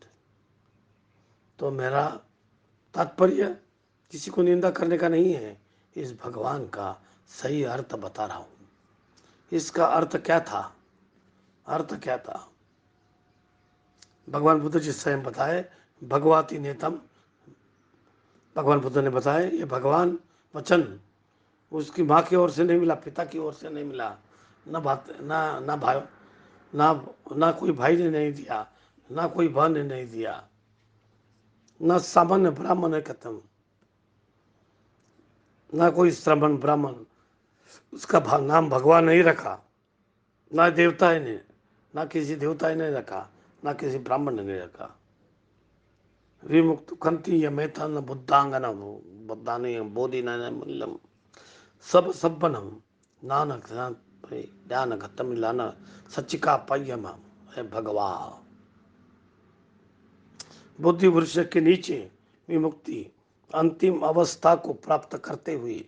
A: तो मेरा तात्पर्य किसी को निंदा करने का नहीं है, इस भगवान का सही अर्थ बता रहा हूँ। इसका अर्थ क्या था? अर्थ क्या था? भगवान बुद्ध जी स्वयं बताए, भगवती नेतम। भगवान बुद्ध ने बताया ये भगवान वचन उसकी माँ की ओर से नहीं मिला, पिता की ओर से नहीं मिला, ना बात ना ना भाई, ना ना कोई भाई ने नहीं दिया, ना कोई बहन ने नहीं दिया, ना सामान्य ब्राह्मण है खत्म, ना कोई श्रमण ब्राह्मण उसका नाम भगवान नहीं रखा, ना देवता ने, ना किसी देवता ने रखा, ना किसी ब्राह्मण ने रखा। विमुक्त कंती मेथन बुद्धांगन बुद्धाने बोधि मूल्यम सब सब्बनम नानक ज्ञान गतम लाना सचिका पयम है भगवा। बुद्धि वृक्ष के नीचे विमुक्ति अंतिम अवस्था को प्राप्त करते हुए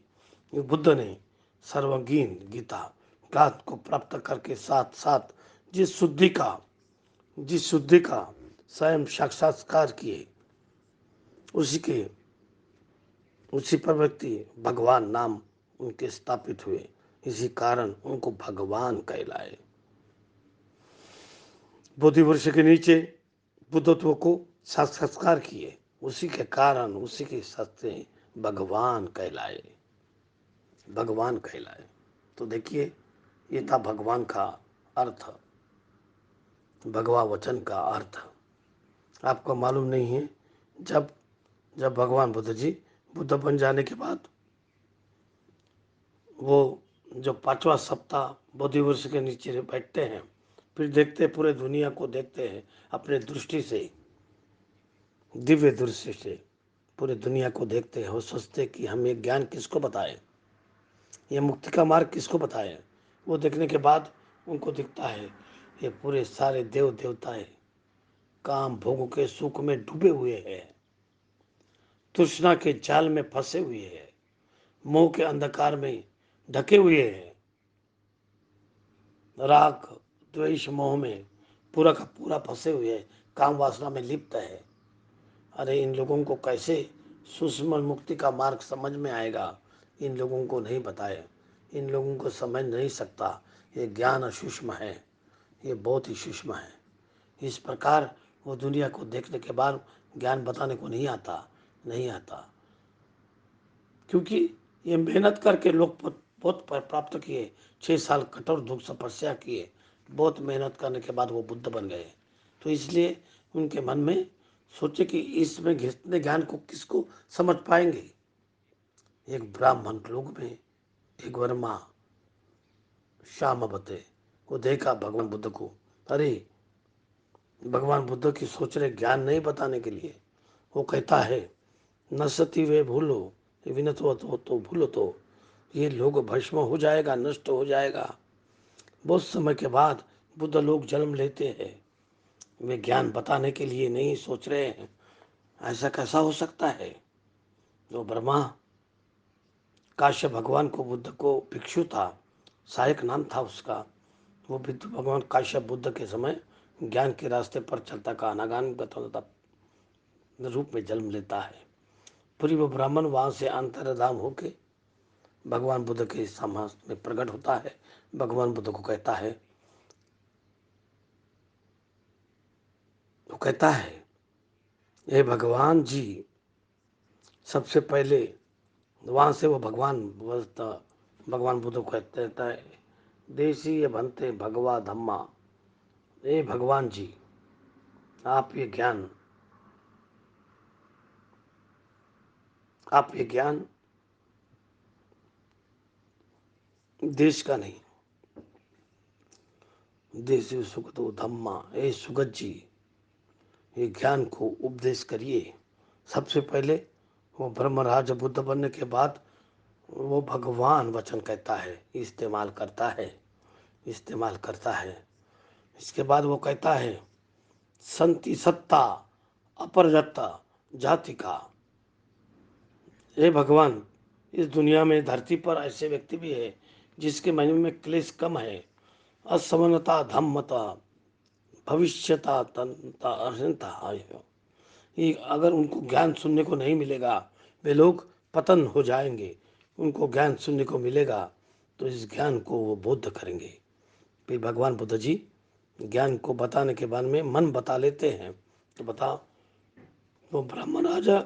A: बुद्ध ने सर्वज्ञीन गीता ज्ञात को प्राप्त करके साथ साथ जिस शुद्धि का स्वयं साक्षात्कार किए, उसी पर व्यक्ति भगवान नाम उनके स्थापित हुए, इसी कारण उनको भगवान कहलाए। बोधि वृक्ष के नीचे बुद्धत्व को साक्षात्कार किए, उसी के कारण उसी के सत्य भगवान कहलाए, भगवान कहलाए। तो देखिए, ये था भगवान का अर्थ, भगवा वचन का अर्थ। आपको मालूम नहीं है, जब जब भगवान बुद्ध जी बुद्ध बन जाने के बाद वो जो 5वां सप्ताह बोधि वृक्ष के नीचे बैठते हैं, फिर देखते पूरे दुनिया को देखते हैं अपने दृष्टि से, दिव्य दृष्टि से पूरे दुनिया को देखते हैं। वो सोचते कि हम ये ज्ञान किसको बताएं, ये मुक्ति का मार्ग किसको बताएं। वो देखने के बाद उनको दिखता है ये पूरे सारे देव देवताएं काम भोगों के सुख में डूबे हुए हैं, तृष्णा के जाल में फंसे हुए हैं, मोह के अंधकार में ढके हुए हैं, राग द्वेष मोह में पूरा का पूरा फंसे हुए हैं, काम वासना में लिप्त है। अरे इन लोगों को कैसे सूक्ष्म मुक्ति का मार्ग समझ में आएगा, इन लोगों को नहीं बताए, इन लोगों को समझ नहीं सकता। ये ज्ञान सूक्ष्म है, ये बहुत ही सूक्ष्म है। इस प्रकार वो दुनिया को देखने के बाद ज्ञान बताने को नहीं आता, नहीं आता, क्योंकि ये मेहनत करके लोग बहुत प्राप्त किए। 6 साल कठोर दुख तपस्या किए, बहुत मेहनत करने के बाद वो बुद्ध बन गए। तो इसलिए उनके मन में सोचे कि इसमें घिसने ज्ञान को किसको समझ पाएंगे। एक ब्राह्मण लोग में एक वर्मा श्याम बते को देखा भगवान बुद्ध को। अरे भगवान बुद्ध की सोच रहे ज्ञान नहीं बताने के लिए। वो कहता है न सती वे भूलो विनतो तो भूलो, तो ये लोग भस्म हो जाएगा, नष्ट हो जाएगा। बहुत समय के बाद बुद्ध लोग जन्म लेते हैं, वे ज्ञान बताने के लिए नहीं सोच रहे हैं। ऐसा कैसा हो सकता है। जो ब्रह्मा काश्यप भगवान को बुद्ध को भिक्षु था, सहायक नाम था उसका, वो भगवान काश्यप बुद्ध के समय ज्ञान के रास्ते पर चलता का अनागान रूप में जन्म लेता है। फिर वो ब्राह्मण वहां से अंतर्धाम होके भगवान बुद्ध के समाज में प्रकट होता है। भगवान बुद्ध को कहता है, वो कहता है हे भगवान जी, सबसे पहले वहां से वो भगवान बुद्ध को कहता है देशी ये बनते भगवा धम्मा, हे भगवान जी आप ये ज्ञान देश का नहीं, देशी सुगतो धम्मा, हे सुगत जी ये ज्ञान को उपदेश करिए। सबसे पहले वो ब्रह्मराज बुद्ध बनने के बाद वो भगवान वचन कहता है, इस्तेमाल करता है। इसके बाद वो कहता है संति सत्ता अपरजत्ता जाति का, हे भगवान इस दुनिया में धरती पर ऐसे व्यक्ति भी है जिसके मन में क्लेश कम है, असमानता धम्मता भविष्यता तंता अर्हंता आयु। ये अगर उनको ज्ञान सुनने को नहीं मिलेगा वे लोग पतन हो जाएंगे। उनको ज्ञान सुनने को मिलेगा तो इस ज्ञान को वो बोध करेंगे। फिर भगवान बुद्ध जी ज्ञान को बताने के बाद में मन बता लेते हैं। तो बताओ, वो ब्राह्मण राजा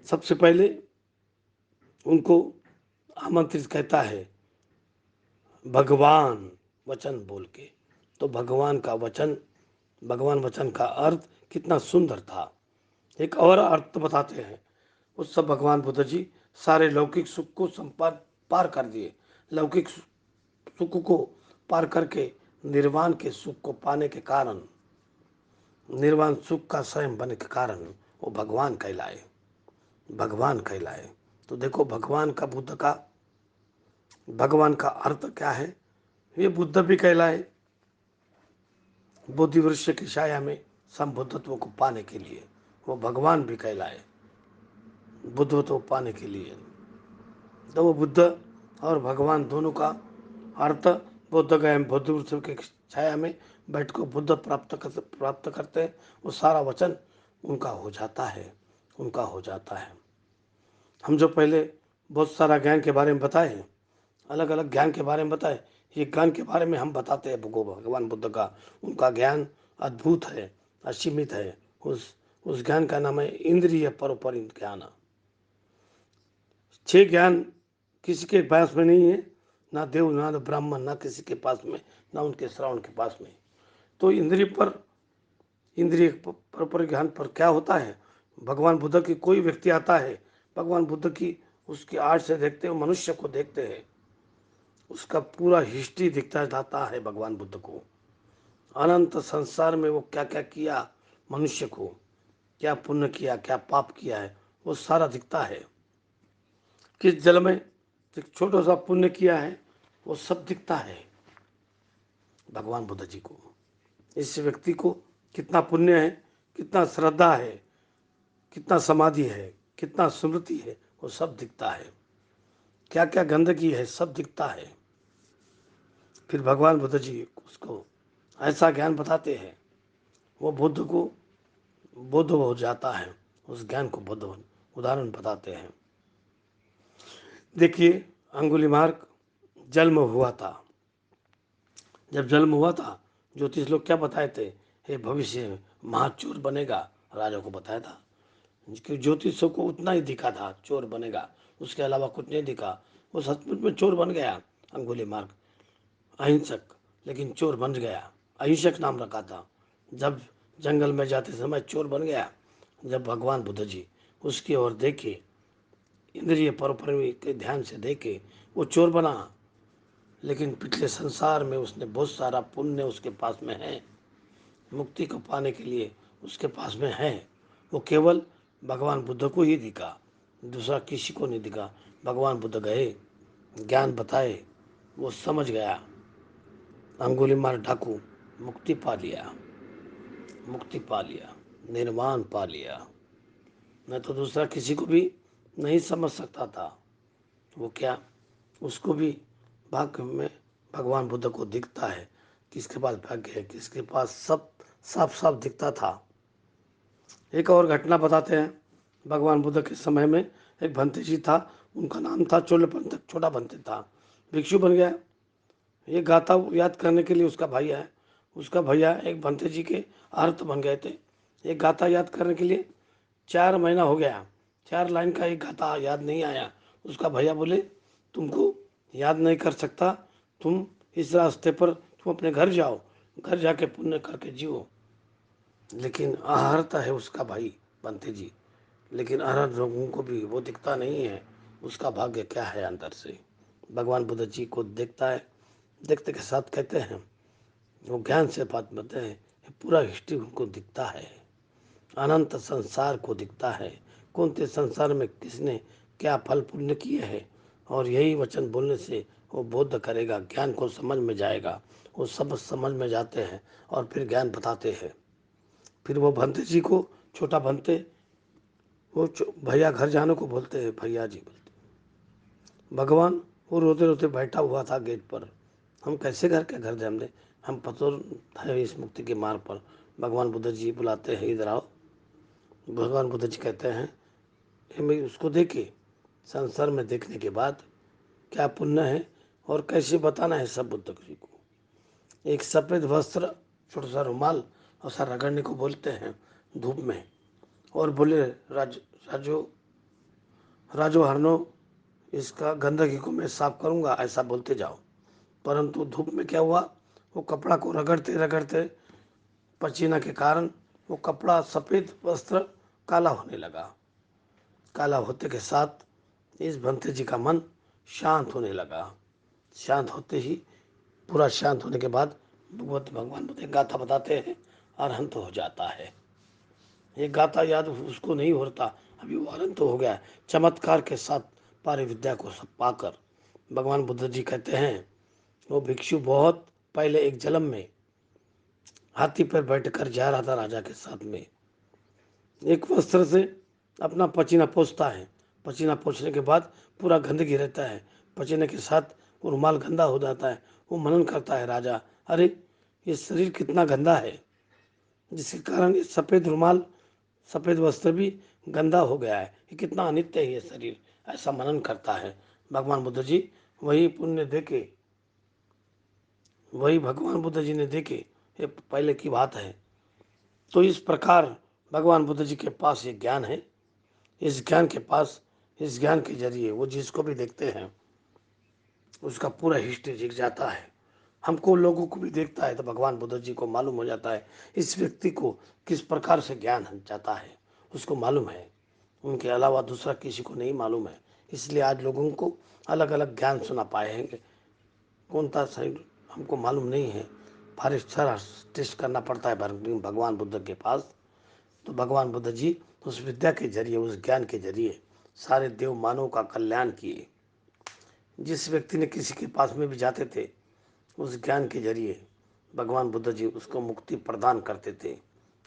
A: सबसे पहले उनको आमंत्रित कहता है भगवान वचन बोल के। तो भगवान वचन का अर्थ कितना सुंदर था। एक और अर्थ बताते हैं। उस सब भगवान बुद्ध जी सारे लौकिक सुख को पार कर दिए। लौकिक सुख को पार करके निर्वाण के सुख को पाने के कारण, निर्वाण सुख का स्वयं बनने के कारण वो भगवान कहलाए। तो देखो भगवान का अर्थ क्या है। ये बुद्ध भी कहलाए, बोधि वृक्ष की छाया में संबुद्धत्व को पाने के लिए। वो भगवान भी कहलाए बुद्धत्व पाने के लिए। तो वो बुद्ध और भगवान दोनों का अर्थ बुद्ध गए बुद्ध वृक्ष की छाया में बैठ कर बुद्ध प्राप्त करते हैं। वो सारा वचन उनका हो जाता है। हम जो पहले बहुत सारा ज्ञान के बारे में बताए, अलग अलग ज्ञान के बारे में बताए, ये ज्ञान के बारे में हम बताते हैं भगवान बुद्ध का। उनका ज्ञान अद्भुत है, असीमित है। उस ज्ञान का नाम है इंद्रिय परोपरि ज्ञान। 6 ज्ञान किसी के पास में नहीं है, ना देव ना ब्राह्मण, ना किसी के पास में, ना उनके श्रावण के पास में। तो इंद्रिय पर ज्ञान पर क्या होता है, भगवान बुद्ध की कोई व्यक्ति आता है, भगवान बुद्ध की उसकी आर्ट से देखते हैं, मनुष्य को देखते हैं, उसका पूरा हिस्ट्री दिखता जाता है भगवान बुद्ध को। अनंत संसार में वो क्या क्या किया, मनुष्य को क्या पुण्य किया, क्या पाप किया है, वो सारा दिखता है। किस जल में एक छोटा सा पुण्य किया है, वो सब दिखता है भगवान बुद्ध जी को। इस व्यक्ति को कितना पुण्य है, कितना श्रद्धा है, कितना समाधि है, कितना स्मृति है, वो सब दिखता है। क्या क्या गंदगी है, सब दिखता है। फिर भगवान बुद्ध जी उसको ऐसा ज्ञान बताते हैं, वो बुद्ध को बुद्ध हो जाता है, उस ज्ञान को बुद्ध उदाहरण बताते हैं। देखिए, अंगुली मार्ग जन्म हुआ था, जब जन्म हुआ था ज्योतिष लोग क्या बताए थे, हे भविष्य में महाचोर बनेगा, राजा को बताया था कि ज्योतिषों को उतना ही दिखा था चोर बनेगा, उसके अलावा कुछ नहीं दिखा। वो सचमुच में चोर बन गया अंगुली मार्ग, अहिंसक, लेकिन चोर बन गया, अहिंसक नाम रखा था। जब जंगल में जाते समय चोर बन गया, जब भगवान बुद्ध जी उसकी ओर देखे, इंद्रिय परोपरि के ध्यान से देखे, वो चोर बना। लेकिन पिछले संसार में उसने बहुत सारा पुण्य उसके पास में है, मुक्ति को पाने के लिए उसके पास में है। वो केवल भगवान बुद्ध को ही दिखा, दूसरा किसी को नहीं दिखा। भगवान बुद्ध गए, ज्ञान बताए, वो समझ गया, अंगुली मार डाकू मुक्ति पा लिया, मुक्ति पा लिया, निर्वाण पा लिया। मैं तो दूसरा किसी को भी नहीं समझ सकता था। वो क्या, उसको भी भाग्य में भगवान बुद्ध को दिखता है, किसके पास भाग्य है, किसके पास सब साफ साफ दिखता था। एक और घटना बताते हैं, भगवान बुद्ध के समय में एक भंते जी था, उनका नाम था चोलपंथक, छोटा भंते था, भिक्षु बन गया। ये गाथा याद करने के लिए उसका भैया है, उसका भैया एक भंते जी के आर्त बन गए थे। एक गाथा याद करने के लिए 4 महीना हो गया, 4 लाइन का एक गाथा याद नहीं आया। उसका भैया बोले, तुमको याद नहीं कर सकता, तुम इस रास्ते पर तुम अपने घर जाओ, घर जाके पुण्य करके जियो। लेकिन अहरता है उसका भाई बंते जी, लेकिन अरहर लोगों को भी वो दिखता नहीं है, उसका भाग्य क्या है अंदर से। भगवान बुद्ध जी को देखता है, देखते के साथ कहते हैं, वो ज्ञान से बात बताते हैं, पूरा हिस्ट्री उनको दिखता है, अनंत संसार को दिखता है, कौन से संसार में किसने क्या फल पुण्य किए हैं। और यही वचन बोलने से वो बोध करेगा, ज्ञान को समझ में जाएगा। वो सब समझ में जाते हैं और फिर ज्ञान बताते हैं। फिर वो भंते जी को, छोटा भंते, वो भैया घर जाने को बोलते हैं, भैया जी बोलते। भगवान वो रोते रोते बैठा हुआ था गेट पर, हम कैसे घर जाएंगे, हम पतोर है इस मुक्ति के मार्ग पर। भगवान बुद्ध जी बुलाते हैं, इधर आओ। भगवान बुद्ध जी कहते हैं कि मैं उसको देखे, संसार में देखने के बाद क्या पुण्य है और कैसे बताना है सब बुद्ध जी को। एक सफ़ेद वस्त्र, छोटा सा रुमाल और सा रगड़ने को बोलते हैं धूप में, और बोले, राजो राजो हरनो, इसका गंदगी को मैं साफ करूंगा, ऐसा बोलते जाओ। परंतु धूप में क्या हुआ, वो कपड़ा को रगड़ते रगड़ते पसीना के कारण वो कपड़ा, सफ़ेद वस्त्र काला होने लगा। काला होते के साथ इस भंते जी का मन शांत होने लगा। शांत होते ही, पूरा शांत होने के बाद भगवान बुद्ध एक गाथा बताते हैं, अरहंत हो जाता है। ये गाथा याद उसको नहीं होता, अभी वो अनंत हो गया चमत्कार के साथ, पारी विद्या को सब पाकर। भगवान बुद्ध जी कहते हैं, वो भिक्षु बहुत पहले एक जन्म में हाथी पर बैठकर जा रहा था राजा के साथ में, एक वस्त्र से अपना पसीना पोंछता है, पसीना पोंछने के बाद पूरा गंदगी रहता है, पसीने के साथ वो रुमाल गंदा हो जाता है। वो मनन करता है राजा, अरे ये शरीर कितना गंदा है, जिसके कारण ये सफ़ेद रुमाल, सफ़ेद वस्त्र भी गंदा हो गया है, ये कितना अनित्य है ये शरीर, ऐसा मनन करता है। भगवान बुद्ध जी वही पुण्य देके, वही भगवान बुद्ध जी ने देखे, ये पहले की बात है। तो इस प्रकार भगवान बुद्ध जी के पास ये ज्ञान है, इस ज्ञान के पास, इस ज्ञान के जरिए वो जिसको भी देखते हैं उसका पूरा हिस्ट्री दिख जाता है। हमको लोगों को भी देखता है तो भगवान बुद्ध जी को मालूम हो जाता है इस व्यक्ति को किस प्रकार से ज्ञान जाता है, उसको मालूम है, उनके अलावा दूसरा किसी को नहीं मालूम है। इसलिए आज लोगों को अलग अलग ज्ञान सुना पाए हैं। कौन सा सही हमको मालूम नहीं है, फारिश सारा टेस्ट करना पड़ता है भगवान बुद्ध के पास। तो भगवान बुद्ध जी उस विद्या के जरिए, उस ज्ञान के जरिए सारे देव मानव का कल्याण किए। जिस व्यक्ति ने किसी के पास में भी जाते थे, उस ज्ञान के जरिए भगवान बुद्ध जी उसको मुक्ति प्रदान करते थे।